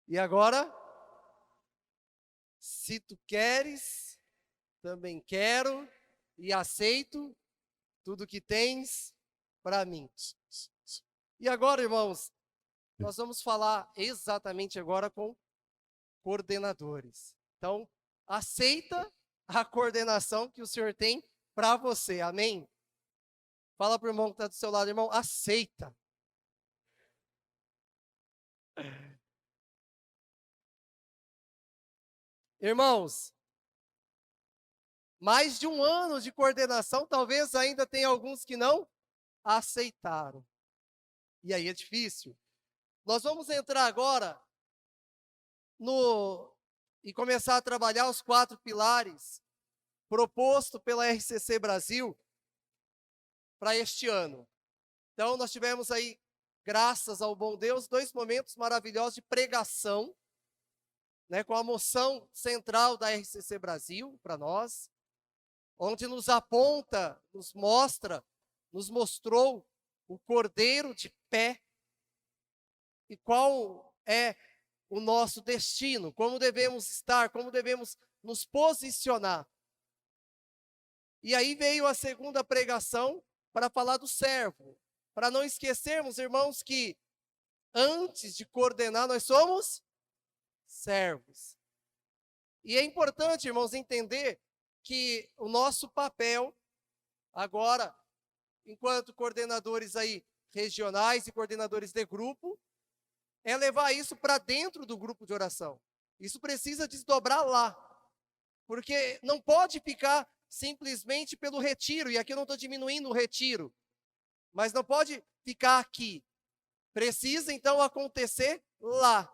E agora, se tu queres, também quero e aceito tudo que tens para mim. E agora, irmãos, nós vamos falar exatamente agora com coordenadores. Então, aceita a coordenação que o Senhor tem para você. Amém? Fala para o irmão que está do seu lado, irmão, aceita. Irmãos, mais de um ano de coordenação, talvez ainda tenha alguns que não aceitaram. E aí é difícil. Nós vamos entrar agora e começar a trabalhar os 4 pilares proposto pela RCC Brasil para este ano. Então, nós tivemos aí, graças ao bom Deus, 2 momentos maravilhosos de pregação, né, com a moção central da RCC Brasil para nós, onde nos aponta, nos mostrou o Cordeiro de pé e qual é o nosso destino, como devemos estar, como devemos nos posicionar. E aí veio a segunda pregação para falar do servo, para não esquecermos, irmãos, que antes de coordenar nós somos servos. E é importante, irmãos, entender que o nosso papel agora, enquanto coordenadores aí regionais e coordenadores de grupo, é levar isso para dentro do grupo de oração. Isso precisa desdobrar lá, porque não pode ficar simplesmente pelo retiro, e aqui eu não estou diminuindo o retiro, mas não pode ficar aqui. Precisa então acontecer lá.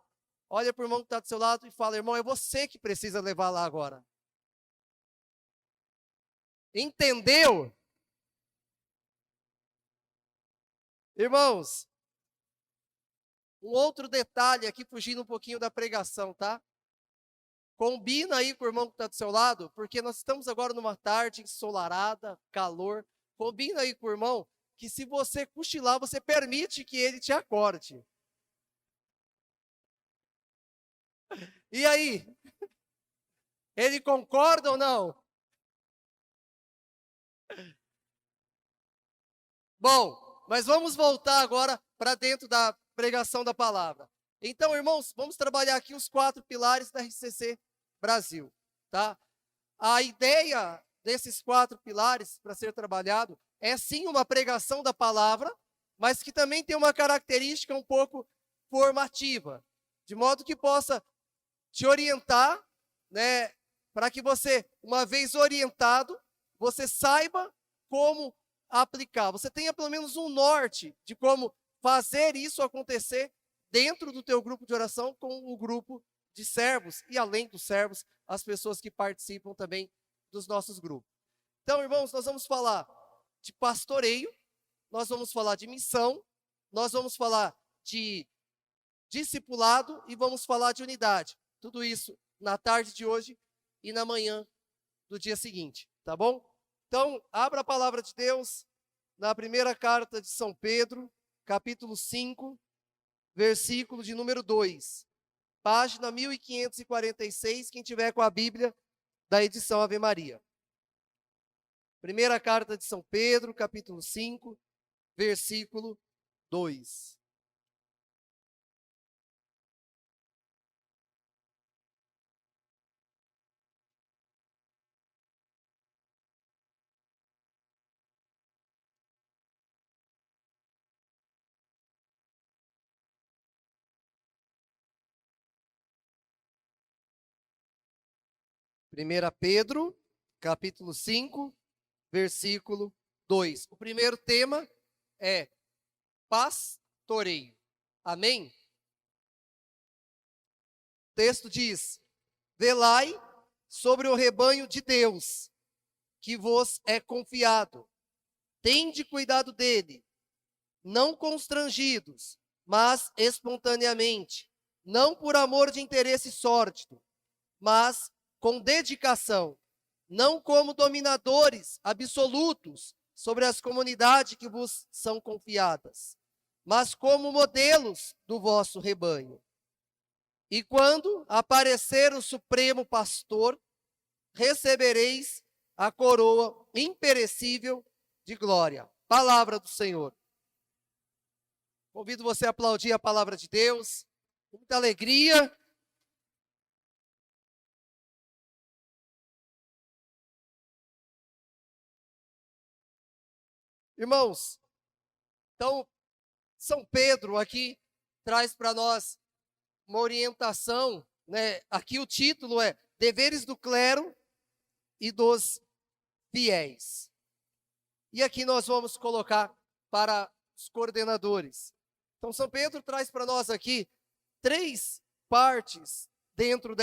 Olha para o irmão que está do seu lado e fala, irmão, é você que precisa levar lá agora. Entendeu? Irmãos, um outro detalhe aqui, fugindo um pouquinho da pregação, tá? Combina aí com o irmão que está do seu lado, porque nós estamos agora numa tarde ensolarada, calor. Combina aí com o irmão que se você cochilar, você permite que ele te acorde. E aí? Ele concorda ou não? Bom, mas vamos voltar agora para dentro da pregação da palavra. Então, irmãos, vamos trabalhar aqui os 4 pilares da RCC Brasil, tá? A ideia desses 4 pilares para ser trabalhado é sim uma pregação da palavra, mas que também tem uma característica um pouco formativa, de modo que possa te orientar, né, para que você, uma vez orientado, você saiba como aplicar. Você tenha pelo menos um norte de como fazer isso acontecer dentro do teu grupo de oração com o grupo de servos e além dos servos, as pessoas que participam também dos nossos grupos. Então, irmãos, nós vamos falar de pastoreio, nós vamos falar de missão, nós vamos falar de discipulado e vamos falar de unidade. Tudo isso na tarde de hoje e na manhã do dia seguinte, tá bom? Então, abra a palavra de Deus na primeira carta de São Pedro, capítulo 5, versículo de número 2. Página 1546, quem tiver com a Bíblia da edição Ave Maria. Primeira carta de São Pedro, capítulo 5, versículo 2. Primeira Pedro, capítulo 5, versículo 2. O primeiro tema é pastoreio. Amém? O texto diz: velai sobre o rebanho de Deus, que vos é confiado. Tende cuidado dele, não constrangidos, mas espontaneamente, não por amor de interesse sórdido, mas com dedicação, não como dominadores absolutos sobre as comunidades que vos são confiadas, mas como modelos do vosso rebanho. E quando aparecer o Supremo Pastor, recebereis a coroa imperecível de glória. Palavra do Senhor. Convido você a aplaudir a palavra de Deus, com muita alegria. Irmãos, então, São Pedro aqui traz para nós uma orientação, né? Aqui o título é Deveres do Clero e dos Fiéis. E aqui nós vamos colocar para os coordenadores. Então, São Pedro traz para nós aqui 3 partes dentro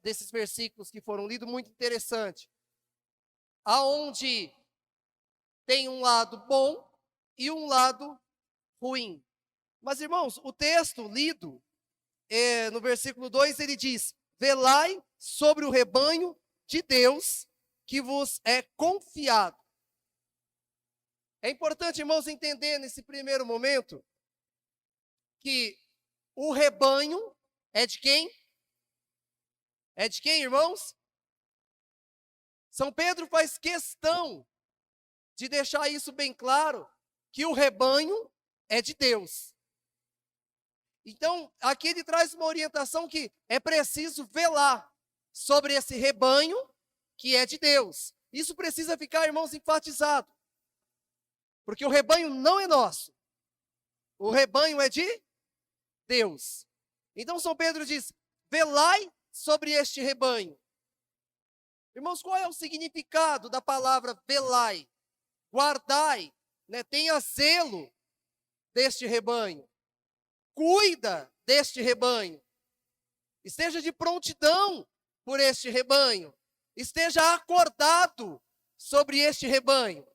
desses versículos que foram lidos, muito interessante. Aonde tem um lado bom e um lado ruim. Mas, irmãos, o texto lido, no versículo 2, ele diz: velai sobre o rebanho de Deus que vos é confiado. É importante, irmãos, entender nesse primeiro momento que o rebanho é de quem? É de quem, irmãos? São Pedro faz questão de deixar isso bem claro, que o rebanho é de Deus. Então, aqui ele traz uma orientação que é preciso velar sobre esse rebanho que é de Deus. Isso precisa ficar, irmãos, enfatizado. Porque o rebanho não é nosso. O rebanho é de Deus. Então, São Pedro diz: velai sobre este rebanho. Irmãos, qual é o significado da palavra velai? Guardai, né? Tenha zelo deste rebanho. Cuida deste rebanho. Esteja de prontidão por este rebanho. Esteja acordado sobre este rebanho.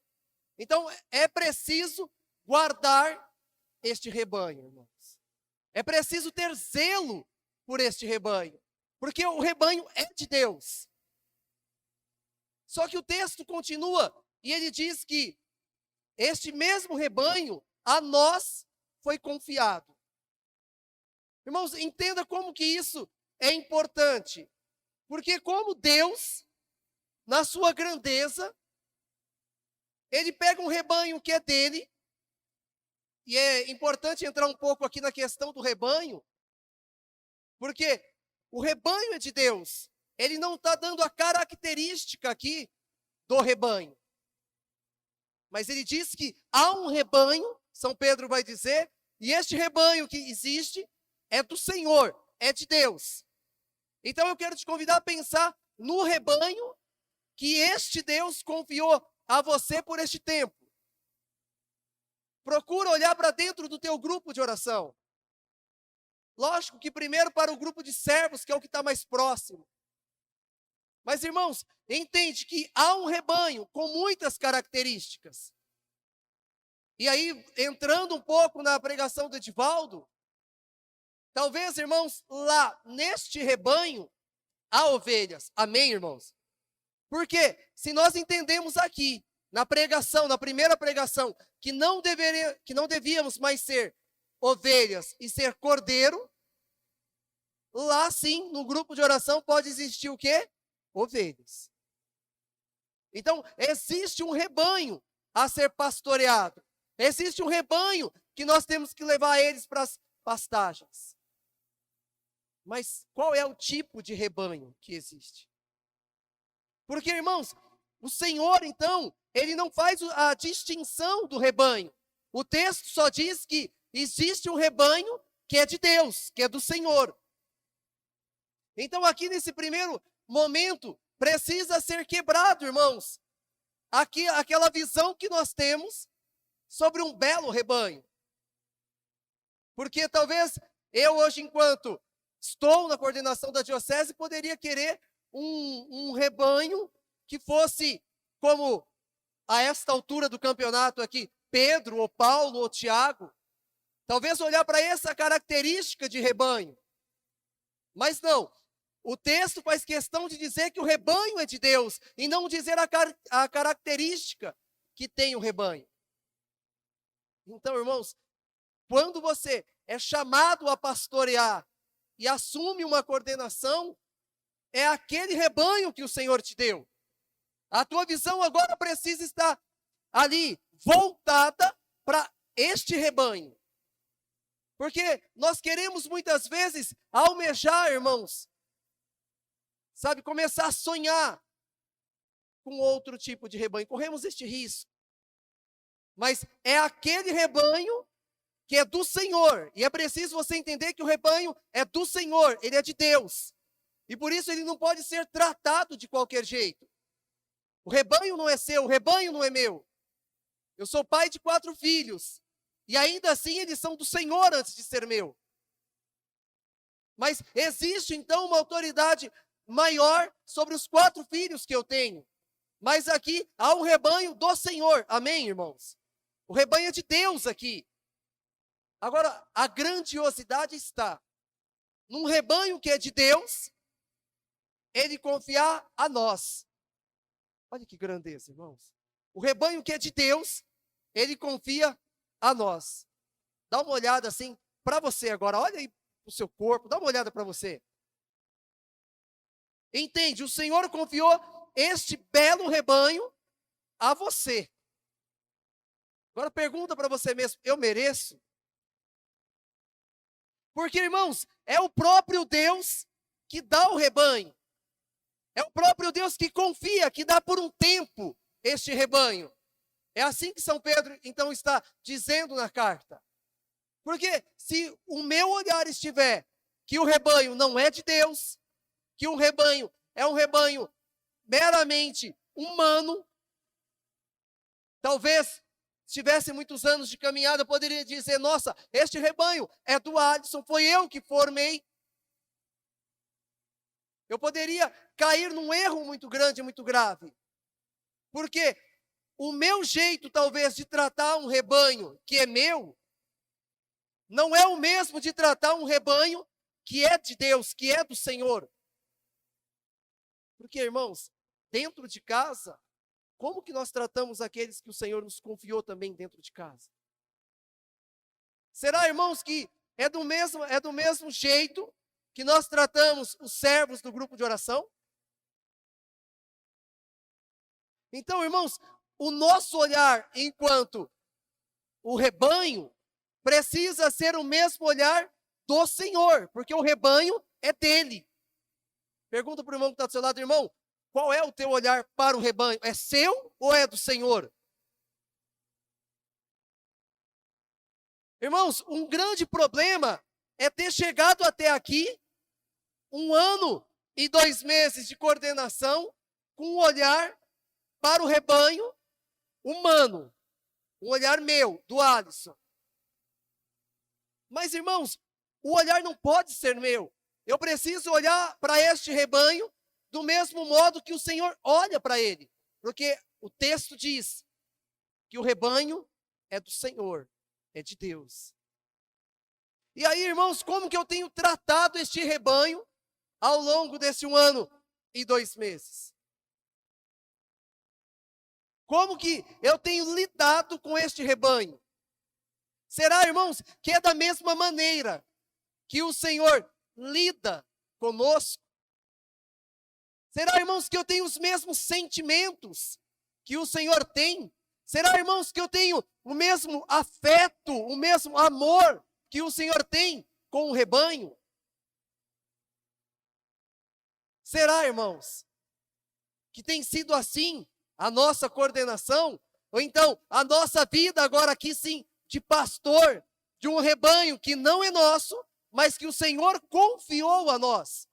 Então, é preciso guardar este rebanho, irmãos. É preciso ter zelo por este rebanho, porque o rebanho é de Deus. Só que o texto continua e ele diz que este mesmo rebanho a nós foi confiado. Irmãos, entenda como que isso é importante. Porque como Deus, na sua grandeza, ele pega um rebanho que é dele, e é importante entrar um pouco aqui na questão do rebanho, porque o rebanho é de Deus. Ele não está dando a característica aqui do rebanho. Mas ele diz que há um rebanho, São Pedro vai dizer, e este rebanho que existe é do Senhor, é de Deus. Então eu quero te convidar a pensar no rebanho que este Deus confiou a você por este tempo. Procura olhar para dentro do teu grupo de oração. Lógico que primeiro para o grupo de servos, que é o que está mais próximo. Mas, irmãos, entende que há um rebanho com muitas características. E aí, entrando um pouco na pregação do Edivaldo, talvez, irmãos, lá neste rebanho, há ovelhas. Amém, irmãos? Porque se nós entendemos aqui, na pregação, na primeira pregação, que não devíamos mais ser ovelhas e ser cordeiro, lá sim, no grupo de oração, pode existir o quê? Ovelhas. Então, existe um rebanho a ser pastoreado. Existe um rebanho que nós temos que levar eles para as pastagens. Mas qual é o tipo de rebanho que existe? Porque, irmãos, o Senhor, então, ele não faz a distinção do rebanho. O texto só diz que existe um rebanho que é de Deus, que é do Senhor. Então, aqui nesse primeiro momento, precisa ser quebrado, irmãos, aquela visão que nós temos sobre um belo rebanho. Porque talvez eu hoje, enquanto estou na coordenação da diocese, poderia querer um rebanho que fosse como a esta altura do campeonato aqui, Pedro, ou Paulo, ou Tiago. Talvez olhar para essa característica de rebanho. Mas não. O texto faz questão de dizer que o rebanho é de Deus, e não dizer a característica que tem o rebanho. Então, irmãos, quando você é chamado a pastorear e assume uma coordenação, é aquele rebanho que o Senhor te deu. A tua visão agora precisa estar ali, voltada para este rebanho. Porque nós queremos muitas vezes almejar, irmãos, sabe, começar a sonhar com outro tipo de rebanho. Corremos este risco. Mas é aquele rebanho que é do Senhor. E é preciso você entender que o rebanho é do Senhor, ele é de Deus. E por isso ele não pode ser tratado de qualquer jeito. O rebanho não é seu, o rebanho não é meu. Eu sou pai de 4 filhos. E ainda assim eles são do Senhor antes de ser meu. Mas existe então uma autoridade maior sobre os 4 filhos que eu tenho. Mas aqui há um rebanho do Senhor. Amém, irmãos? O rebanho é de Deus aqui. Agora, a grandiosidade está num rebanho que é de Deus, ele confiar a nós. Olha que grandeza, irmãos. O rebanho que é de Deus, ele confia a nós. Dá uma olhada assim para você agora. Olha aí o seu corpo, dá uma olhada para você. Entende? O Senhor confiou este belo rebanho a você. Agora pergunta para você mesmo, eu mereço? Porque, irmãos, é o próprio Deus que dá o rebanho. É o próprio Deus que confia, que dá por um tempo este rebanho. É assim que São Pedro, então, está dizendo na carta. Porque se o meu olhar estiver que o rebanho não é de Deus, que o rebanho é um rebanho meramente humano, talvez, se tivesse muitos anos de caminhada, eu poderia dizer, nossa, este rebanho é do Alisson, foi eu que formei. Eu poderia cair num erro muito grande, muito grave. Porque o meu jeito, talvez, de tratar um rebanho que é meu, não é o mesmo de tratar um rebanho que é de Deus, que é do Senhor. Porque, irmãos, dentro de casa, como que nós tratamos aqueles que o Senhor nos confiou também dentro de casa? Será, irmãos, que é do mesmo jeito que nós tratamos os servos do grupo de oração? Então, irmãos, o nosso olhar enquanto o rebanho precisa ser o mesmo olhar do Senhor, porque o rebanho é dele. Pergunta para o irmão que está do seu lado, irmão, qual é o teu olhar para o rebanho? É seu ou é do Senhor? Irmãos, um grande problema é ter chegado até aqui, 1 ano e 2 meses de coordenação, com um olhar para o rebanho humano, um olhar meu, do Alisson. Mas, irmãos, o olhar não pode ser meu. Eu preciso olhar para este rebanho do mesmo modo que o Senhor olha para ele. Porque o texto diz que o rebanho é do Senhor, é de Deus. E aí, irmãos, como que eu tenho tratado este rebanho ao longo desse 1 ano e 2 meses? Como que eu tenho lidado com este rebanho? Será, irmãos, que é da mesma maneira que o Senhor lida conosco? Será, irmãos, que eu tenho os mesmos sentimentos que o Senhor tem? Será, irmãos, que eu tenho o mesmo afeto, o mesmo amor que o Senhor tem com o rebanho? Será, irmãos, que tem sido assim a nossa coordenação? Ou então, a nossa vida agora aqui sim, de pastor, de um rebanho que não é nosso, mas que o Senhor confiou a nós.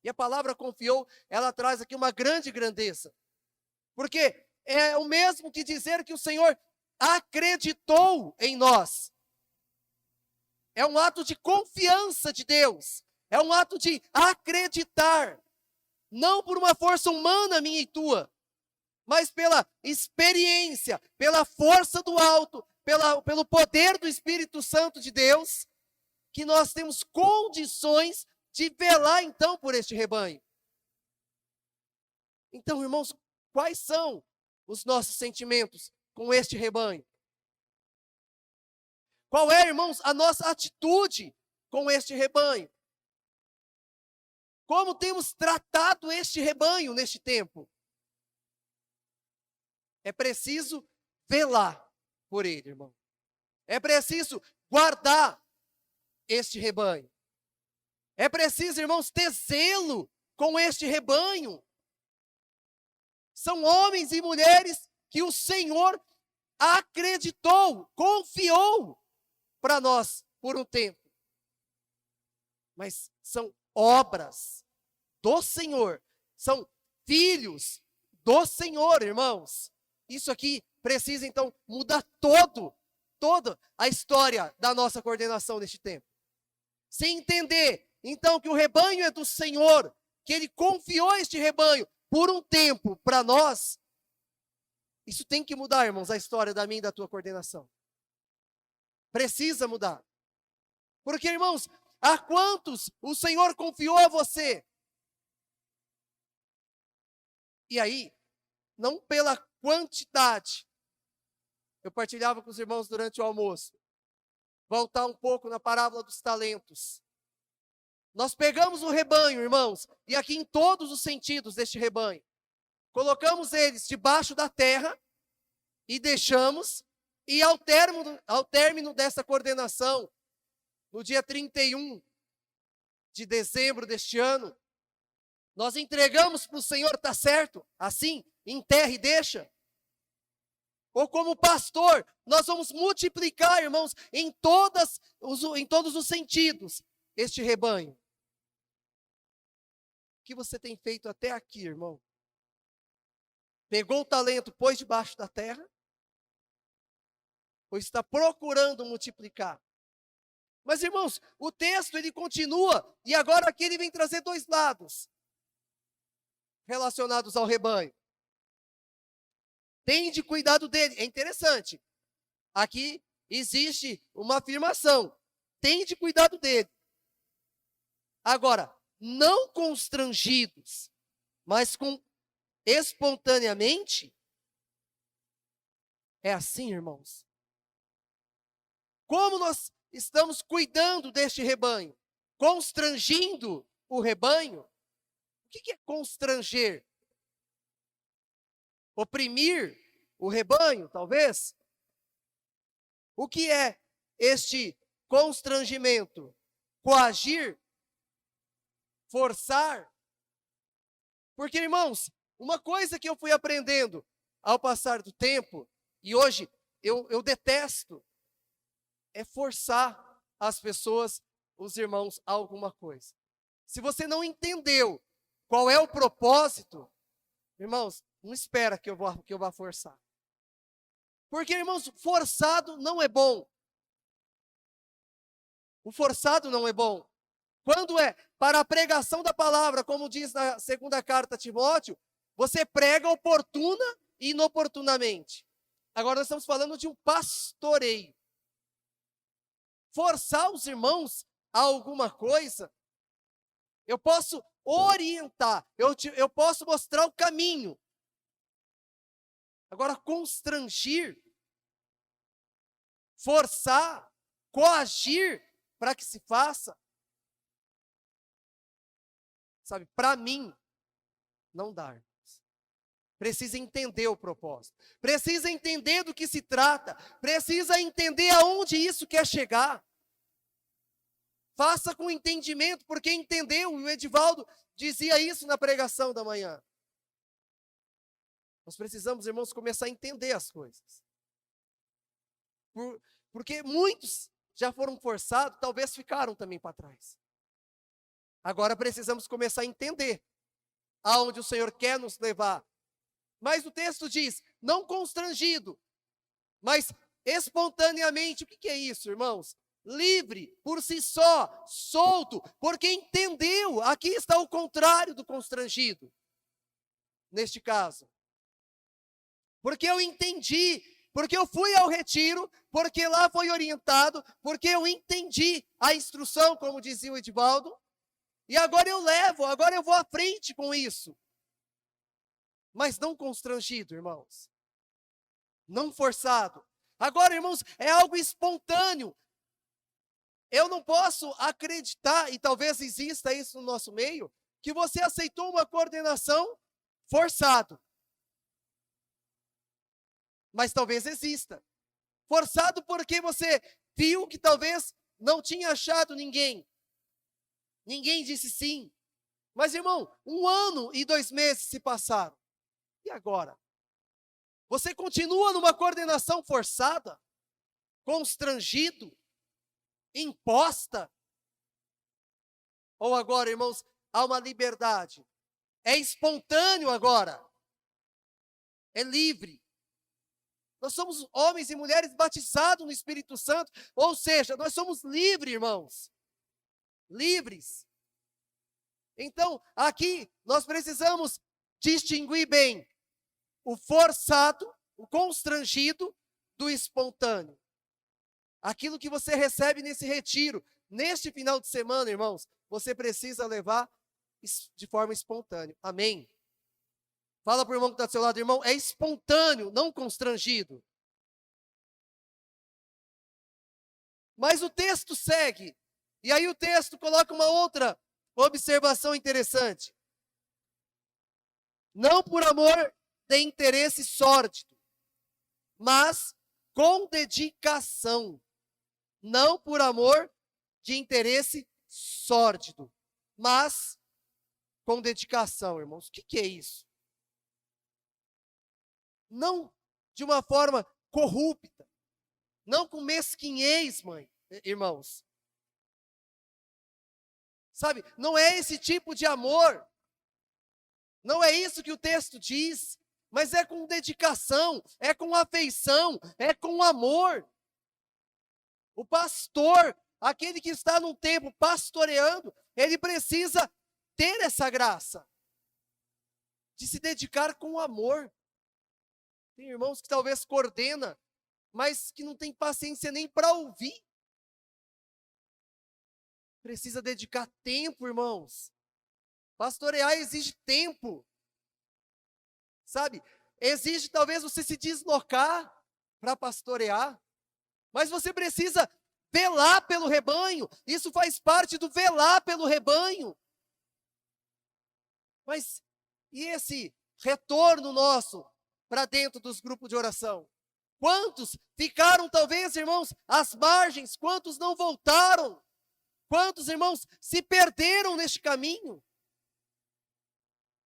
E a palavra confiou, ela traz aqui uma grande grandeza. Porque é o mesmo que dizer que o Senhor acreditou em nós. É um ato de confiança de Deus. É um ato de acreditar. Não por uma força humana minha e tua, mas pela experiência, pela força do alto, pelo poder do Espírito Santo de Deus, que nós temos condições de velar então por este rebanho. Então, irmãos, quais são os nossos sentimentos com este rebanho? Qual é, irmãos, a nossa atitude com este rebanho? Como temos tratado este rebanho neste tempo? É preciso velar por ele, irmão. É preciso guardar este rebanho. É preciso, irmãos, ter zelo com este rebanho. São homens e mulheres que o Senhor acreditou, confiou para nós por um tempo. Mas são obras do Senhor, são filhos do Senhor, irmãos. Isso aqui precisa, então, mudar toda a história da nossa coordenação neste tempo. Se entender, então, que o rebanho é do Senhor, que Ele confiou este rebanho por um tempo para nós, isso tem que mudar, irmãos, a história da minha e da tua coordenação. Precisa mudar. Porque, irmãos, a quantos o Senhor confiou a você? E aí, não pela quantidade. Eu partilhava com os irmãos durante o almoço. Voltar um pouco na parábola dos talentos. Nós pegamos o rebanho, irmãos, e aqui em todos os sentidos deste rebanho, colocamos eles debaixo da terra e deixamos, e ao término dessa coordenação, no dia 31 de dezembro deste ano, nós entregamos para o Senhor, está certo? Assim, enterra e deixa. Ou como pastor, nós vamos multiplicar, irmãos, em todos os sentidos, este rebanho. O que você tem feito até aqui, irmão? Pegou o talento, pôs debaixo da terra? Ou está procurando multiplicar? Mas, irmãos, o texto ele continua, e agora aqui ele vem trazer dois lados relacionados ao rebanho. Tende cuidado dele. É interessante. Aqui existe uma afirmação. Tende cuidado dele. Agora, não constrangidos, mas espontaneamente. É assim, irmãos. Como nós estamos cuidando deste rebanho? Constrangindo o rebanho? O que é constranger? Oprimir o rebanho, talvez? O que é este constrangimento? Coagir? Forçar? Porque, irmãos, uma coisa que eu fui aprendendo ao passar do tempo, e hoje eu detesto, é forçar as pessoas, os irmãos, a alguma coisa. Se você não entendeu qual é o propósito, irmãos, não espera que eu vá forçar. Porque, irmãos, forçado não é bom. O forçado não é bom. Quando é para a pregação da palavra, como diz na segunda carta a Timóteo, você prega oportuna e inoportunamente. Agora nós estamos falando de um pastoreio. Forçar os irmãos a alguma coisa, eu posso orientar, eu posso mostrar o caminho. Agora, constrangir, forçar, coagir para que se faça, sabe, para mim, não dá, irmãos. Precisa entender o propósito, precisa entender do que se trata, precisa entender aonde isso quer chegar. Faça com entendimento, porque entendeu, o Edivaldo dizia isso na pregação da manhã. Nós precisamos, irmãos, começar a entender as coisas. Porque muitos já foram forçados, talvez ficaram também para trás. Agora precisamos começar a entender aonde o Senhor quer nos levar. Mas o texto diz, não constrangido, mas espontaneamente. O que é isso, irmãos? Livre, por si só, solto, porque entendeu. Aqui está o contrário do constrangido, neste caso. Porque eu entendi, porque eu fui ao retiro, porque lá foi orientado, porque eu entendi a instrução, como dizia o Edivaldo, e agora eu levo, agora eu vou à frente com isso. Mas não constrangido, irmãos. Não forçado. Agora, irmãos, é algo espontâneo. Eu não posso acreditar, e talvez exista isso no nosso meio, que você aceitou uma coordenação forçado. Mas talvez exista. Forçado porque você viu que talvez não tinha achado ninguém. Ninguém disse sim. Mas, irmão, 1 ano e 2 meses se passaram. E agora? Você continua numa coordenação forçada? Constrangido? Imposta? Ou agora, irmãos, há uma liberdade? É espontâneo agora. É livre. Nós somos homens e mulheres batizados no Espírito Santo, ou seja, nós somos livres, irmãos. Livres. Então, aqui nós precisamos distinguir bem o forçado, o constrangido do espontâneo. Aquilo que você recebe nesse retiro, neste final de semana, irmãos, você precisa levar de forma espontânea. Amém? Fala para o irmão que está do seu lado, irmão, é espontâneo, não constrangido. Mas o texto segue, e aí o texto coloca uma outra observação interessante. Não por amor de interesse sórdido, mas com dedicação. Não por amor de interesse sórdido, mas com dedicação, irmãos. O que é isso? Não de uma forma corrupta, não com mesquinhez, irmãos. Sabe, não é esse tipo de amor. Não é isso que o texto diz, mas é com dedicação, é com afeição, é com amor. O pastor, aquele que está num tempo pastoreando, ele precisa ter essa graça de se dedicar com amor. Tem irmãos que talvez coordena, mas que não tem paciência nem para ouvir. Precisa dedicar tempo, irmãos. Pastorear exige tempo. Sabe? Exige talvez você se deslocar para pastorear. Mas você precisa velar pelo rebanho. Isso faz parte do velar pelo rebanho. Mas e esse retorno nosso para dentro dos grupos de oração? Quantos ficaram, talvez, irmãos, às margens? Quantos não voltaram? Quantos, irmãos, se perderam neste caminho?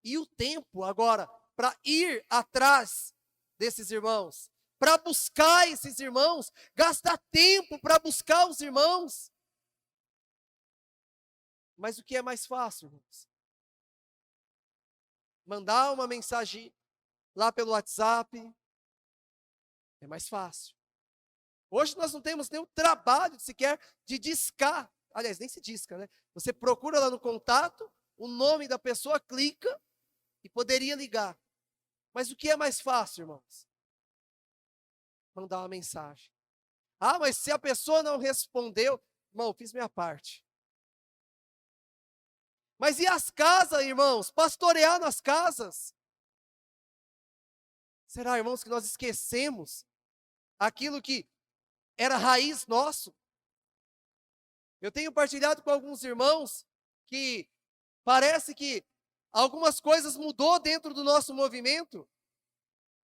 E o tempo agora para ir atrás desses irmãos, para buscar esses irmãos, gastar tempo para buscar os irmãos. Mas o que é mais fácil, irmãos? Mandar uma mensagem lá pelo WhatsApp é mais fácil. Hoje nós não temos nenhum trabalho sequer de discar. Aliás, nem se disca, né? Você procura lá no contato, o nome da pessoa, clica e poderia ligar. Mas o que é mais fácil, irmãos? Mandar uma mensagem. Ah, mas se a pessoa não respondeu, irmão, fiz minha parte. Mas e as casas, irmãos? Pastorear nas casas? Será, irmãos, que nós esquecemos aquilo que era raiz nosso? Eu tenho partilhado com alguns irmãos que parece que algumas coisas mudou dentro do nosso movimento,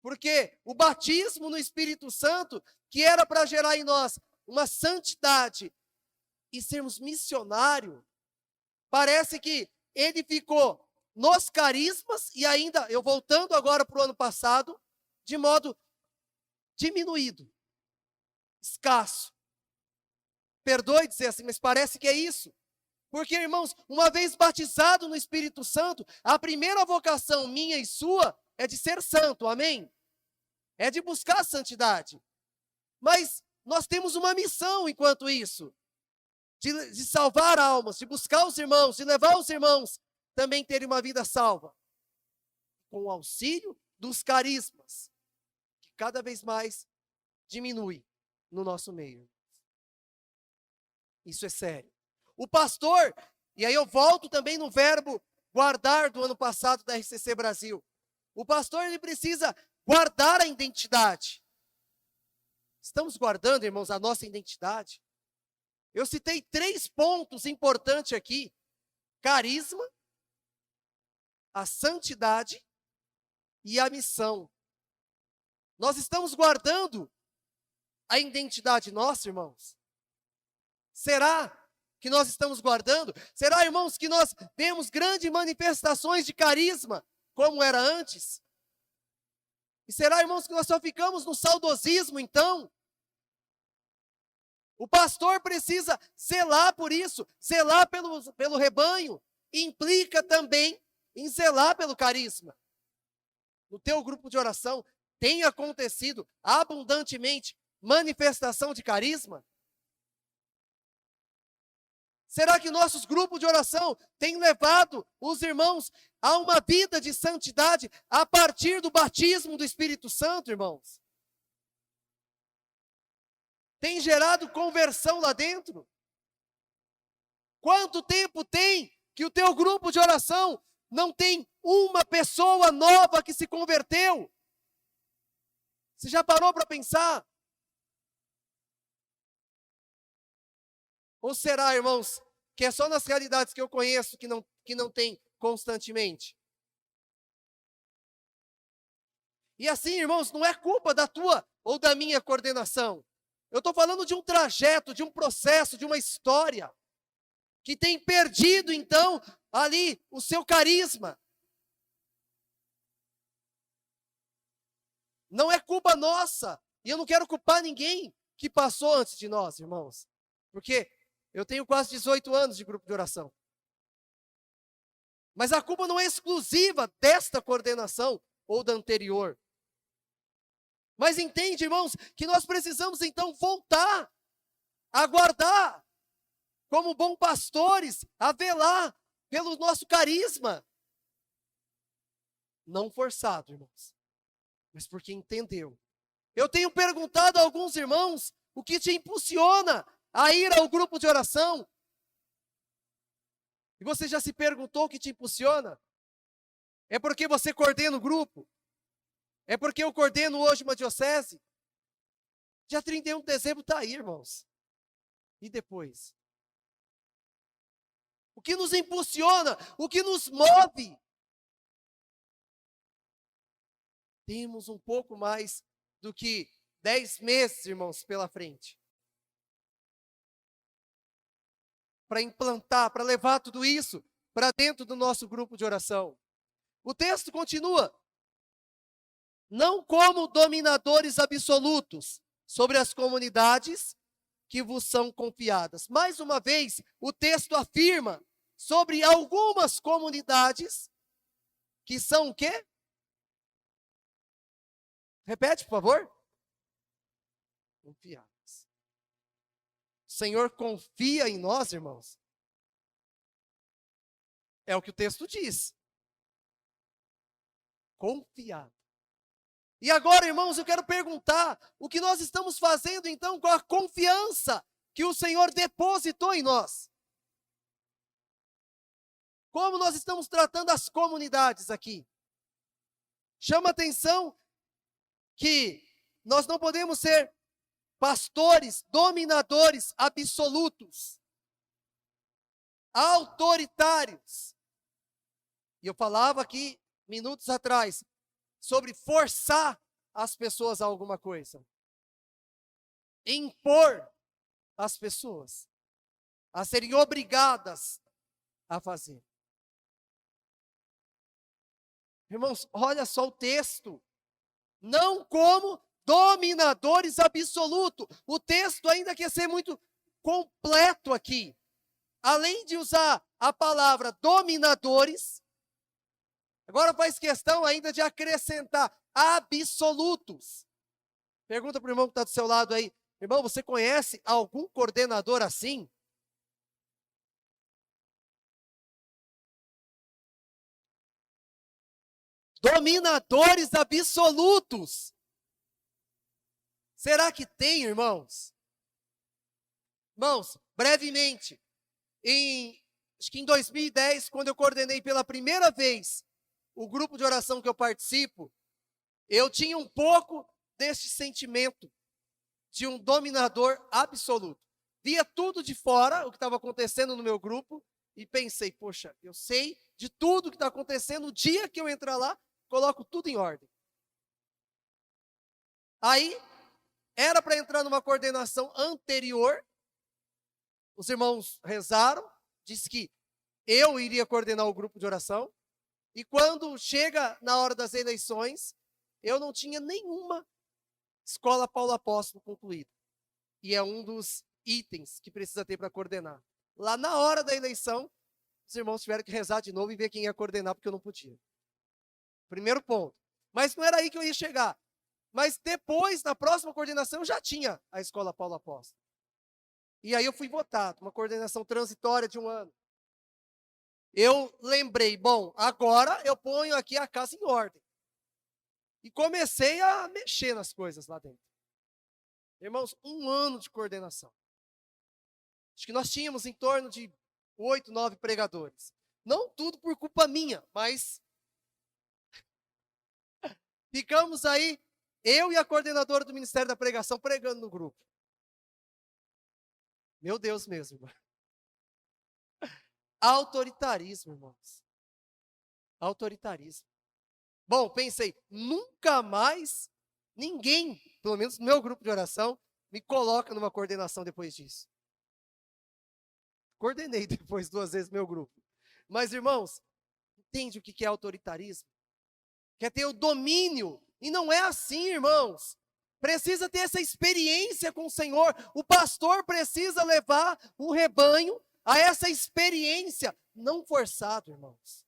porque o batismo no Espírito Santo, que era para gerar em nós uma santidade e sermos missionários, parece que ele ficou nos carismas e ainda, eu voltando agora para o ano passado, de modo diminuído, escasso. Perdoe dizer assim, mas parece que é isso. Porque, irmãos, uma vez batizado no Espírito Santo, a primeira vocação minha e sua é de ser santo, amém? É de buscar a santidade. Mas nós temos uma missão enquanto isso, de salvar almas, de buscar os irmãos, de levar os irmãos também terem uma vida salva. Com o auxílio dos carismas, que cada vez mais diminui no nosso meio. Isso é sério. O pastor, e aí eu volto também no verbo guardar do ano passado da RCC Brasil. O pastor, ele precisa guardar a identidade. Estamos guardando, irmãos, a nossa identidade? Eu citei 3 pontos importantes aqui. Carisma, a santidade e a missão. Nós estamos guardando a identidade nossa, irmãos? Será que nós estamos guardando? Será, irmãos, que nós temos grandes manifestações de carisma, como era antes? E será, irmãos, que nós só ficamos no saudosismo, então? O pastor precisa zelar por isso, zelar pelo rebanho, implica também em zelar pelo carisma. No teu grupo de oração, tem acontecido abundantemente manifestação de carisma? Será que nossos grupos de oração têm levado os irmãos a uma vida de santidade a partir do batismo do Espírito Santo, irmãos? Tem gerado conversão lá dentro? Quanto tempo tem que o teu grupo de oração não tem uma pessoa nova que se converteu? Você já parou para pensar? Ou será, irmãos, que é só nas realidades que eu conheço que não tem constantemente? E assim, irmãos, não é culpa da tua ou da minha coordenação. Eu estou falando de um trajeto, de um processo, de uma história que tem perdido, então, ali o seu carisma. Não é culpa nossa. E eu não quero culpar ninguém que passou antes de nós, irmãos. Porque eu tenho quase 18 anos de grupo de oração. Mas a culpa não é exclusiva desta coordenação ou da anterior. Mas entende, irmãos, que nós precisamos então voltar a guardar, como bons pastores, a velar pelo nosso carisma. Não forçado, irmãos, mas porque entendeu. Eu tenho perguntado a alguns irmãos o que te impulsiona a ir ao grupo de oração. E você já se perguntou o que te impulsiona? É porque você coordena o grupo? É porque eu coordeno hoje uma diocese? Dia 31 de dezembro está aí, irmãos. E depois? O que nos impulsiona? O que nos move? Temos um pouco mais do que 10 meses, irmãos, pela frente. Para implantar, para levar tudo isso para dentro do nosso grupo de oração. O texto continua. Não como dominadores absolutos sobre as comunidades que vos são confiadas. Mais uma vez, o texto afirma sobre algumas comunidades que são o quê? Repete, por favor. Confiadas. O Senhor confia em nós, irmãos. É o que o texto diz. Confiado. E agora, irmãos, eu quero perguntar, o que nós estamos fazendo então com a confiança que o Senhor depositou em nós? Como nós estamos tratando as comunidades aqui? Chama atenção que nós não podemos ser pastores, dominadores absolutos, autoritários. E eu falava aqui, minutos atrás, sobre forçar as pessoas a alguma coisa. Impor as pessoas a serem obrigadas a fazer. Irmãos, olha só o texto. Não como dominadores absolutos. O texto ainda quer ser muito completo aqui. Além de usar a palavra dominadores, agora faz questão ainda de acrescentar absolutos. Pergunta para o irmão que está do seu lado aí. Irmão, você conhece algum coordenador assim? Dominadores absolutos. Será que tem, irmãos? Irmãos, brevemente, acho que em 2010, quando eu coordenei pela primeira vez o grupo de oração que eu participo, eu tinha um pouco deste sentimento de um dominador absoluto. Via tudo de fora, o que estava acontecendo no meu grupo, e pensei, poxa, eu sei de tudo que está acontecendo. O dia que eu entrar lá, coloco tudo em ordem. Aí, era para entrar numa coordenação anterior. Os irmãos rezaram, disse que eu iria coordenar o grupo de oração. E quando chega na hora das eleições, eu não tinha nenhuma escola Paulo Apóstolo concluída. E é um dos itens que precisa ter para coordenar. Lá na hora da eleição, os irmãos tiveram que rezar de novo e ver quem ia coordenar, porque eu não podia. Primeiro ponto. Mas não era aí que eu ia chegar. Mas depois, na próxima coordenação, eu já tinha a escola Paulo Apóstolo. E aí eu fui votado, uma coordenação transitória de 1 ano. Eu lembrei, bom, agora eu ponho aqui a casa em ordem. E comecei a mexer nas coisas lá dentro. Irmãos, 1 ano de coordenação. Acho que nós tínhamos em torno de 8, 9 pregadores. Não tudo por culpa minha, mas ficamos aí, eu e a coordenadora do Ministério da Pregação, pregando no grupo. Meu Deus mesmo, irmão. Autoritarismo, irmãos. Autoritarismo. Bom, pensei, nunca mais ninguém, pelo menos no meu grupo de oração, me coloca numa coordenação depois disso. Coordenei depois 2 vezes meu grupo. Mas, irmãos, entende o que é autoritarismo? Quer ter o domínio. E não é assim, irmãos. Precisa ter essa experiência com o Senhor. O pastor precisa levar o rebanho a essa experiência. Não forçado, irmãos.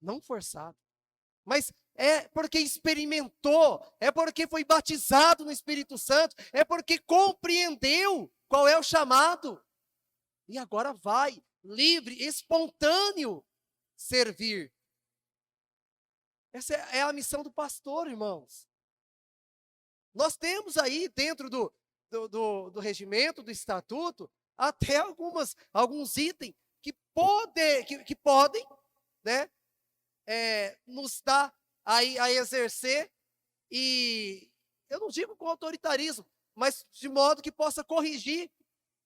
Não forçado. Mas é porque experimentou, é porque foi batizado no Espírito Santo, é porque compreendeu qual é o chamado. E agora vai, livre, espontâneo, servir. Essa é a missão do pastor, irmãos. Nós temos aí dentro do regimento, do estatuto, até alguns itens que podem, né, nos dar a exercer, e eu não digo com autoritarismo, mas de modo que possa corrigir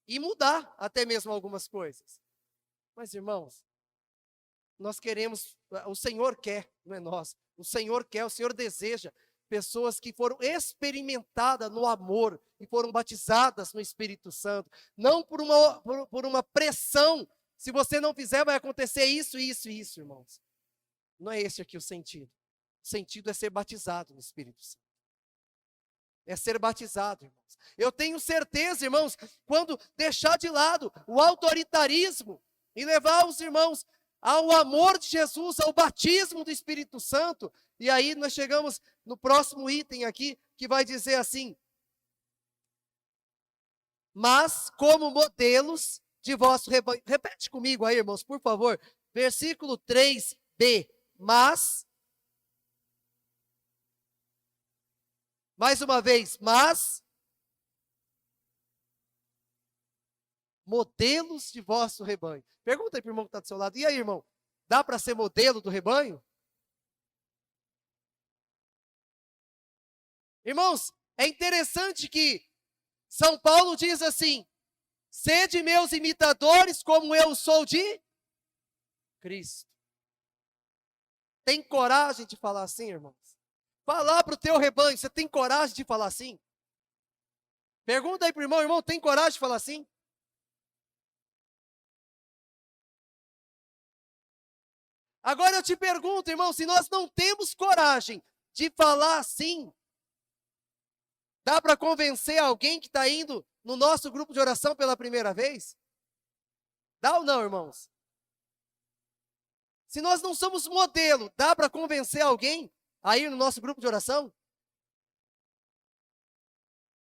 e mudar até mesmo algumas coisas. Mas, irmãos, nós queremos, o Senhor quer, não é nós, o Senhor quer, o Senhor deseja pessoas que foram experimentadas no amor e foram batizadas no Espírito Santo, não por uma pressão. Se você não fizer, vai acontecer isso, isso e isso, irmãos. Não é esse aqui o sentido. O sentido é ser batizado no Espírito Santo. É ser batizado, irmãos. Eu tenho certeza, irmãos, quando deixar de lado o autoritarismo e levar os irmãos ao amor de Jesus, ao batismo do Espírito Santo, e aí nós chegamos no próximo item aqui, que vai dizer assim: mas como modelos de vosso rebanho. Repete comigo aí, irmãos, por favor. Versículo 3b. Mas, mais uma vez, mas, modelos de vosso rebanho. Pergunta aí para o irmão que está do seu lado. E aí, irmão, dá para ser modelo do rebanho? Irmãos, é interessante que São Paulo diz assim: sede meus imitadores como eu sou de Cristo. Tem coragem de falar assim, irmãos? Falar para o teu rebanho, você tem coragem de falar assim? Pergunta aí para o irmão, irmão, tem coragem de falar assim? Agora eu te pergunto, irmão, se nós não temos coragem de falar assim, dá para convencer alguém que está indo no nosso grupo de oração pela primeira vez? Dá ou não, irmãos? Se nós não somos modelo, dá para convencer alguém a ir no nosso grupo de oração?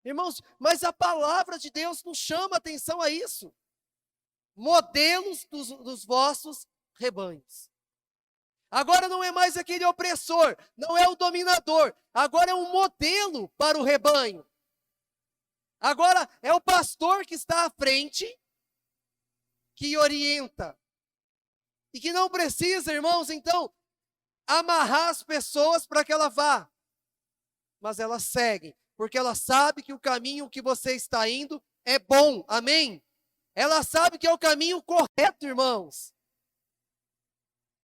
Irmãos, mas a palavra de Deus nos chama a atenção a isso. Modelos dos vossos rebanhos. Agora não é mais aquele opressor, não é o dominador. Agora é um modelo para o rebanho. Agora é o pastor que está à frente, que orienta. E que não precisa, irmãos, então, amarrar as pessoas para que ela vá. Mas elas seguem, porque ela sabe que o caminho que você está indo é bom, amém? Ela sabe que é o caminho correto, irmãos.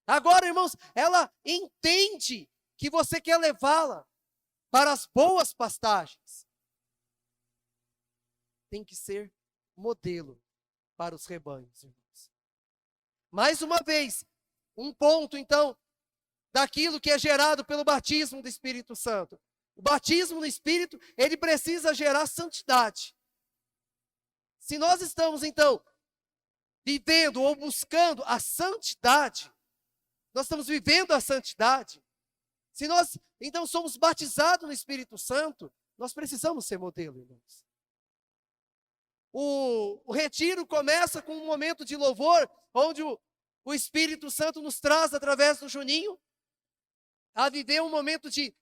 Agora, irmãos, ela entende que você quer levá-la para as boas pastagens. Tem que ser modelo para os rebanhos, irmãos. Mais uma vez, um ponto, então, daquilo que é gerado pelo batismo do Espírito Santo. O batismo no Espírito, ele precisa gerar santidade. Se nós estamos, então, vivendo ou buscando a santidade, nós estamos vivendo a santidade, se nós, então, somos batizados no Espírito Santo, nós precisamos ser modelo, irmãos. O retiro começa com um momento de louvor, onde o Espírito Santo nos traz, através do Juninho, a viver um momento de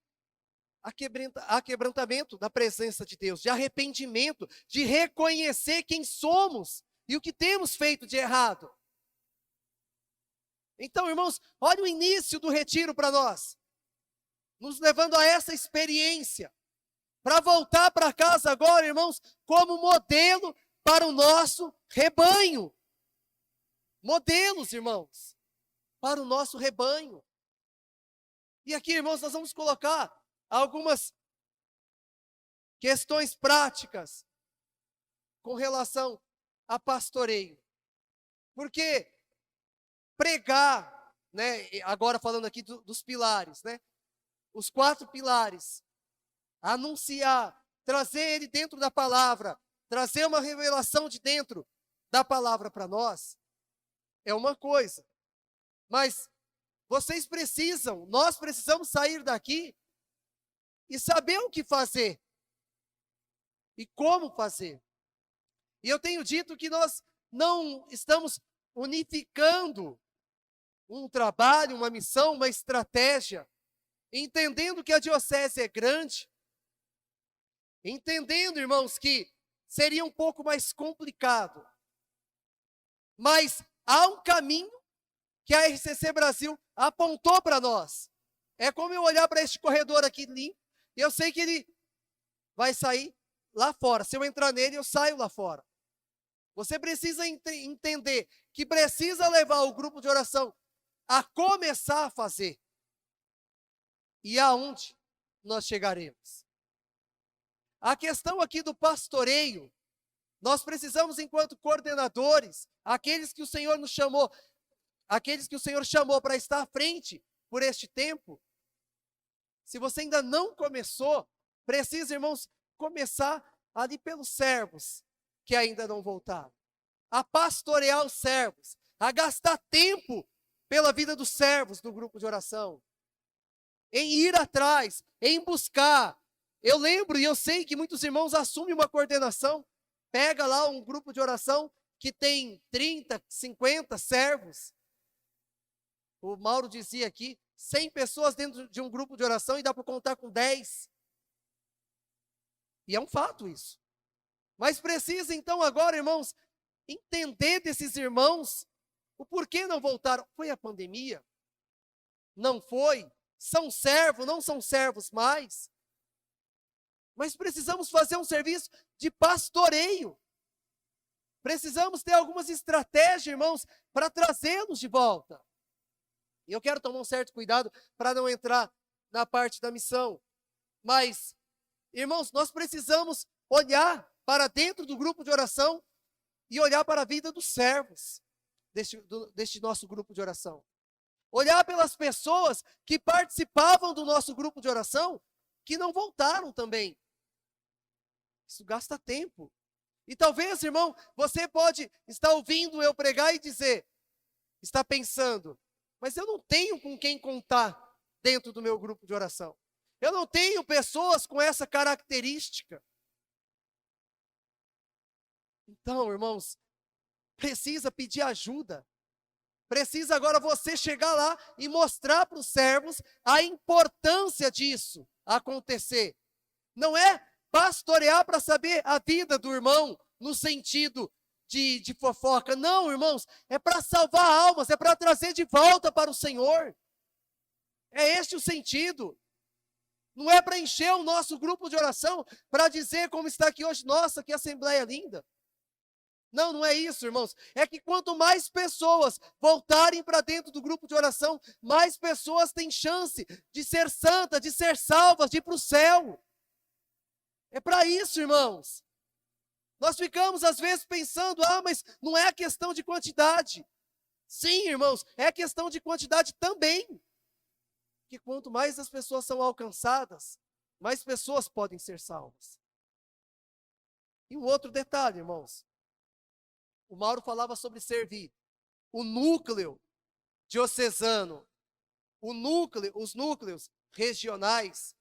aquebrantamento da presença de Deus, de arrependimento, de reconhecer quem somos e o que temos feito de errado. Então, irmãos, olha o início do retiro para nós, nos levando a essa experiência, para voltar para casa agora, irmãos, como modelo para o nosso rebanho. Modelos, irmãos, para o nosso rebanho. E aqui, irmãos, nós vamos colocar algumas questões práticas com relação a pastoreio. Porque pregar, né, agora falando aqui dos pilares, né, os 4 pilares, anunciar, trazer ele dentro da palavra, trazer uma revelação de dentro da palavra para nós, é uma coisa. Mas vocês precisam, nós precisamos sair daqui e saber o que fazer e como fazer. E eu tenho dito que nós não estamos unificando um trabalho, uma missão, uma estratégia, entendendo que a diocese é grande, entendendo, irmãos, que seria um pouco mais complicado, mas há um caminho que a RCC Brasil apontou para nós. É como eu olhar para este corredor aqui limpo, e eu sei que ele vai sair lá fora. Se eu entrar nele, eu saio lá fora. Você precisa entender que precisa levar o grupo de oração a começar a fazer. E aonde nós chegaremos? A questão aqui do pastoreio, nós precisamos, enquanto coordenadores, aqueles que o Senhor nos chamou, aqueles que o Senhor chamou para estar à frente por este tempo, se você ainda não começou, precisa, irmãos, começar ali pelos servos que ainda não voltaram, a pastorear os servos, a gastar tempo pela vida dos servos do grupo de oração, em ir atrás, em buscar. Eu lembro e eu sei que muitos irmãos assumem uma coordenação, pega lá um grupo de oração que tem 30, 50 servos. O Mauro dizia aqui, 100 pessoas dentro de um grupo de oração e dá para contar com 10. E é um fato isso. Mas precisa então agora, irmãos, entender desses irmãos o porquê não voltaram. Foi a pandemia? Não foi? São servos, não são servos mais? Mas precisamos fazer um serviço de pastoreio. Precisamos ter algumas estratégias, irmãos, para trazê-los de volta. E eu quero tomar um certo cuidado para não entrar na parte da missão. Mas, irmãos, nós precisamos olhar para dentro do grupo de oração e olhar para a vida dos servos deste nosso grupo de oração. Olhar pelas pessoas que participavam do nosso grupo de oração, que não voltaram também. Isso gasta tempo. E talvez, irmão, você pode estar ouvindo eu pregar e dizer, está pensando, mas eu não tenho com quem contar dentro do meu grupo de oração. Eu não tenho pessoas com essa característica. Então, irmãos, precisa pedir ajuda. Precisa agora você chegar lá e mostrar para os servos a importância disso acontecer. Não é pastorear para saber a vida do irmão no sentido de fofoca. Não, irmãos, é para salvar almas, é para trazer de volta para o Senhor. É este o sentido. Não é para encher o nosso grupo de oração, para dizer como está aqui hoje, nossa, que assembleia linda. Não, não é isso, irmãos. É que quanto mais pessoas voltarem para dentro do grupo de oração, mais pessoas têm chance de ser santas, de ser salvas, de ir para o céu. É para isso, irmãos. Nós ficamos às vezes pensando, mas não é a questão de quantidade. Sim, irmãos, é questão de quantidade também. Que quanto mais as pessoas são alcançadas, mais pessoas podem ser salvas. E um outro detalhe, irmãos. O Mauro falava sobre servir. O núcleo diocesano, os núcleos regionais,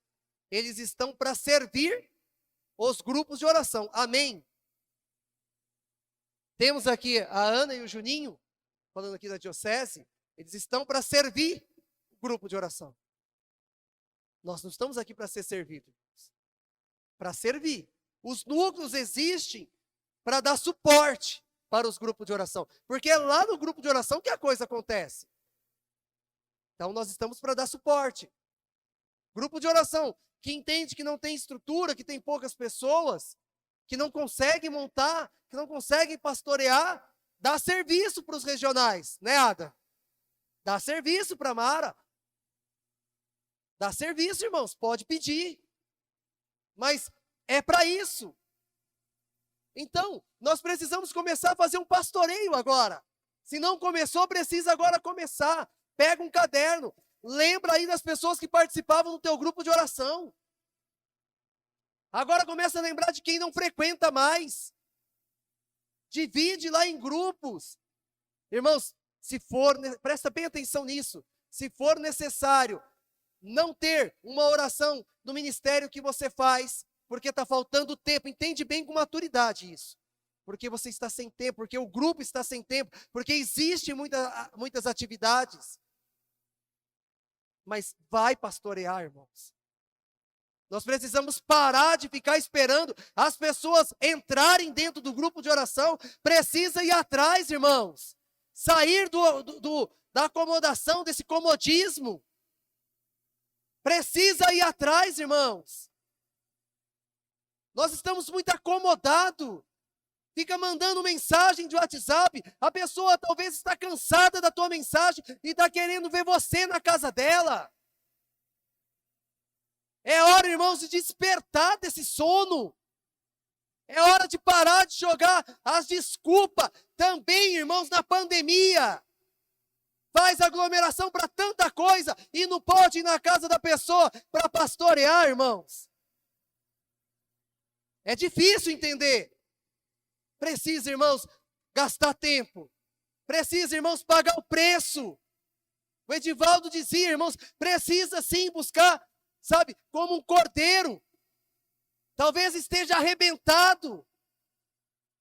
eles estão para servir os grupos de oração. Amém? Temos aqui a Ana e o Juninho, falando aqui da diocese, eles estão para servir o grupo de oração. Nós não estamos aqui para ser servidos, para servir. Os núcleos existem para dar suporte para os grupos de oração, porque é lá no grupo de oração que a coisa acontece. Então nós estamos para dar suporte. Grupo de oração que entende que não tem estrutura, que tem poucas pessoas, que não consegue montar, que não consegue pastorear, dá serviço para os regionais, né, Ada? Dá serviço para a Mara. Dá serviço, irmãos, pode pedir. Mas é para isso. Então, nós precisamos começar a fazer um pastoreio agora. Se não começou, precisa agora começar. Pega um caderno, lembra aí das pessoas que participavam do teu grupo de oração. Agora começa a lembrar de quem não frequenta mais. Divide lá em grupos. Irmãos, se for, presta bem atenção nisso. Se for necessário não ter uma oração do ministério que você faz, porque está faltando tempo, entende bem com maturidade isso. Porque você está sem tempo, porque o grupo está sem tempo, porque existem muitas atividades. Mas vai pastorear, irmãos. Nós precisamos parar de ficar esperando as pessoas entrarem dentro do grupo de oração. Precisa ir atrás, irmãos. Sair da acomodação, desse comodismo. Precisa ir atrás, irmãos. Nós estamos muito acomodados. Fica mandando mensagem de WhatsApp. A pessoa talvez está cansada da tua mensagem e está querendo ver você na casa dela. É hora, irmãos, de despertar desse sono. É hora de parar de jogar as desculpas. Também, irmãos, na pandemia. Faz aglomeração para tanta coisa e não pode ir na casa da pessoa para pastorear, irmãos. É difícil entender. Precisa, irmãos, gastar tempo. Precisa, irmãos, pagar o preço. O Edivaldo dizia, irmãos, precisa sim buscar, sabe, como um cordeiro. Talvez esteja arrebentado.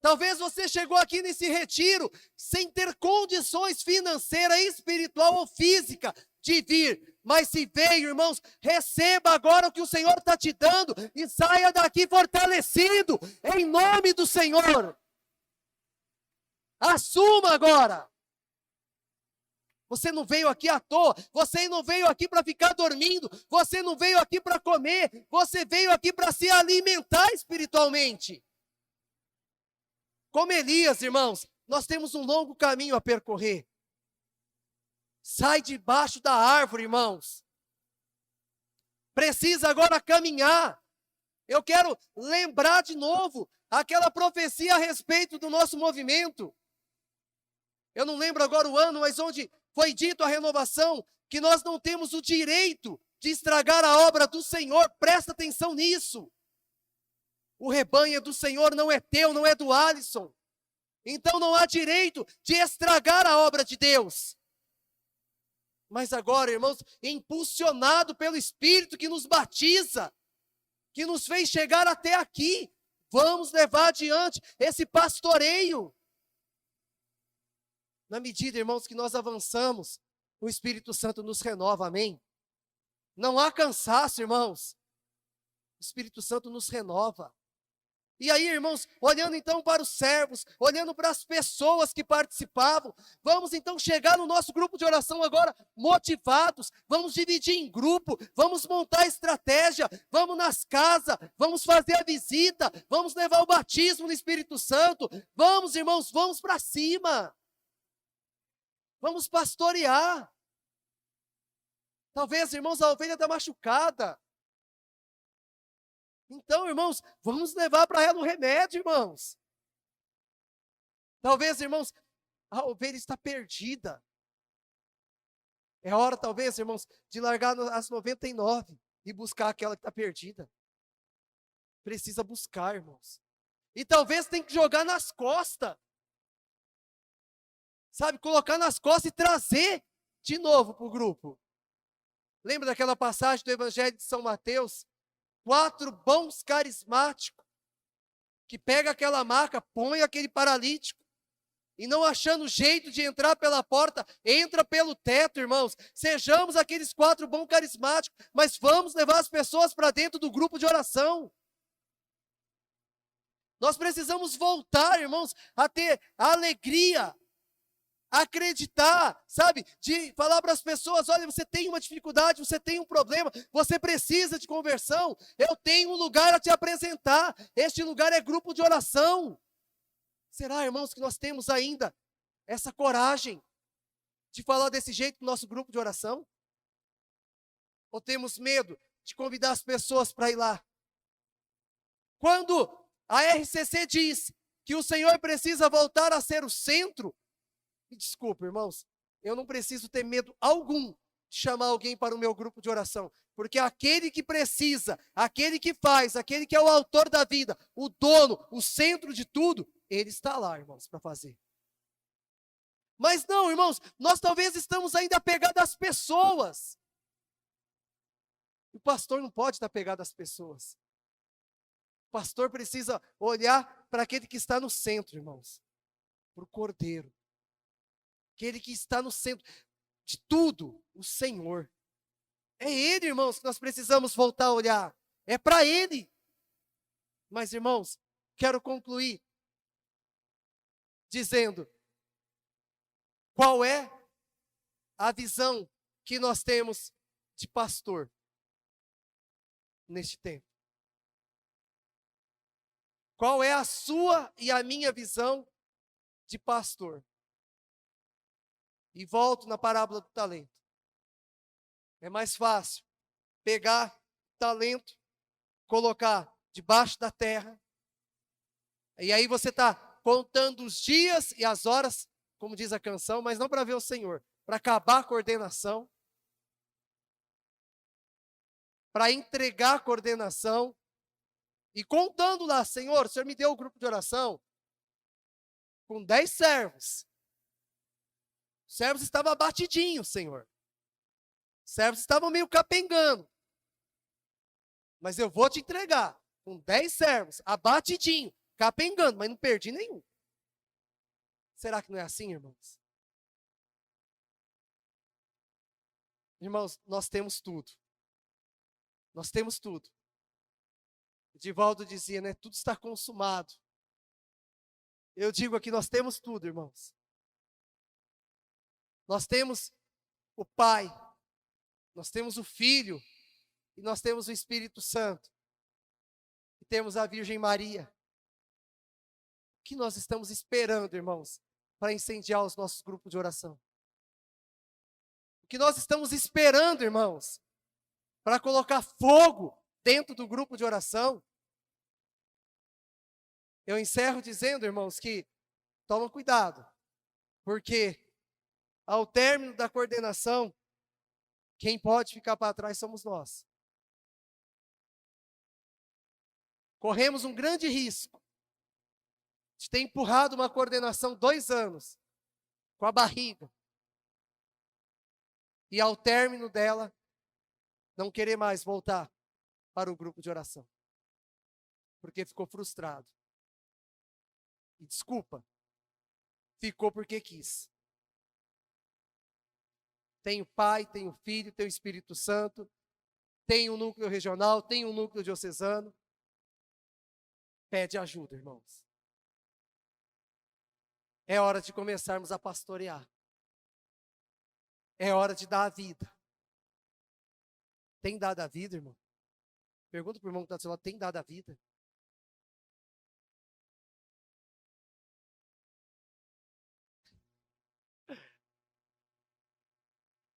Talvez você chegou aqui nesse retiro sem ter condições financeiras, espiritual ou física de vir. Mas se veio, irmãos, receba agora o que o Senhor está te dando e saia daqui fortalecido, em nome do Senhor. Assuma agora. Você não veio aqui à toa, você não veio aqui para ficar dormindo, você não veio aqui para comer, você veio aqui para se alimentar espiritualmente. Como Elias, irmãos, nós temos um longo caminho a percorrer. Sai debaixo da árvore, irmãos. Precisa agora caminhar. Eu quero lembrar de novo aquela profecia a respeito do nosso movimento. Eu não lembro agora o ano, mas onde foi dito a renovação, que nós não temos o direito de estragar a obra do Senhor. Presta atenção nisso. O rebanho é do Senhor, não é teu, não é do Alisson. Então não há direito de estragar a obra de Deus. Mas agora, irmãos, impulsionado pelo Espírito que nos batiza, que nos fez chegar até aqui, vamos levar adiante esse pastoreio. Na medida, irmãos, que nós avançamos, o Espírito Santo nos renova, amém? Não há cansaço, irmãos. O Espírito Santo nos renova. E aí, irmãos, olhando então para os servos, olhando para as pessoas que participavam, vamos então chegar no nosso grupo de oração agora motivados, vamos dividir em grupo, vamos montar estratégia, vamos nas casas, vamos fazer a visita, vamos levar o batismo no Espírito Santo, vamos, irmãos, vamos para cima, vamos pastorear. Talvez, irmãos, a ovelha está machucada. Então, irmãos, vamos levar para ela o remédio, irmãos. Talvez, irmãos, a ovelha está perdida. É hora, talvez, irmãos, de largar as 99 e buscar aquela que está perdida. Precisa buscar, irmãos. E talvez tem que jogar nas costas. Sabe, colocar nas costas e trazer de novo para o grupo. Lembra daquela passagem do Evangelho de São Mateus? 4 bons carismáticos, que pega aquela maca, põe aquele paralítico, e não achando jeito de entrar pela porta, entra pelo teto, irmãos. Sejamos aqueles 4 bons carismáticos, mas vamos levar as pessoas para dentro do grupo de oração. Nós precisamos voltar, irmãos, a ter a alegria, acreditar, sabe, de falar para as pessoas, olha, você tem uma dificuldade, você tem um problema, você precisa de conversão, eu tenho um lugar a te apresentar, este lugar é grupo de oração. Será, irmãos, que nós temos ainda essa coragem de falar desse jeito no nosso grupo de oração? Ou temos medo de convidar as pessoas para ir lá? Quando a RCC diz que o Senhor precisa voltar a ser o centro, me desculpe, irmãos, eu não preciso ter medo algum de chamar alguém para o meu grupo de oração, porque aquele que precisa, aquele que faz, aquele que é o autor da vida, o dono, o centro de tudo, ele está lá, irmãos, para fazer. Mas não, irmãos, nós talvez estamos ainda apegados às pessoas. O pastor não pode estar apegado às pessoas. O pastor precisa olhar para aquele que está no centro, irmãos, para o Cordeiro. Aquele que está no centro de tudo, o Senhor. É Ele, irmãos, que nós precisamos voltar a olhar. É para Ele. Mas, irmãos, quero concluir dizendo qual é a visão que nós temos de pastor neste tempo. Qual é a sua e a minha visão de pastor? E volto na parábola do talento. É mais fácil pegar talento, colocar debaixo da terra, e aí você está contando os dias e as horas, como diz a canção, mas não para ver o Senhor, para acabar a coordenação, para entregar a coordenação, e contando lá, Senhor, o Senhor me deu o grupo de oração com 10 servos. Os servos estavam abatidinhos, Senhor. Os servos estavam meio capengando. Mas eu vou te entregar com 10 servos, abatidinho, capengando, mas não perdi nenhum. Será que não é assim, irmãos? Irmãos, nós temos tudo. Nós temos tudo. Divaldo dizia, né? Tudo está consumado. Eu digo aqui, nós temos tudo, irmãos. Nós temos o Pai, nós temos o Filho, e nós temos o Espírito Santo. E temos a Virgem Maria. O que nós estamos esperando, irmãos, para incendiar os nossos grupos de oração? O que nós estamos esperando, irmãos, para colocar fogo dentro do grupo de oração? Eu encerro dizendo, irmãos, que tomem cuidado, porque ao término da coordenação, quem pode ficar para trás somos nós. Corremos um grande risco de ter empurrado uma coordenação 2 anos com a barriga e ao término dela não querer mais voltar para o grupo de oração, porque ficou frustrado. E desculpa, ficou porque quis. Tem o Pai, tem o Filho, tem o Espírito Santo, tem o núcleo regional, tem o núcleo diocesano. Pede ajuda, irmãos. É hora de começarmos a pastorear. É hora de dar a vida. Tem dado a vida, irmão? Pergunta para o irmão que está do seu lado, tem dado a vida?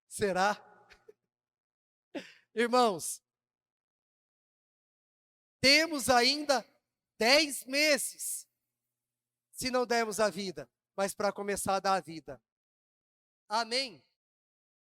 Será? Irmãos, temos ainda 10 meses, se não dermos a vida, mas para começar a dar a vida. Amém?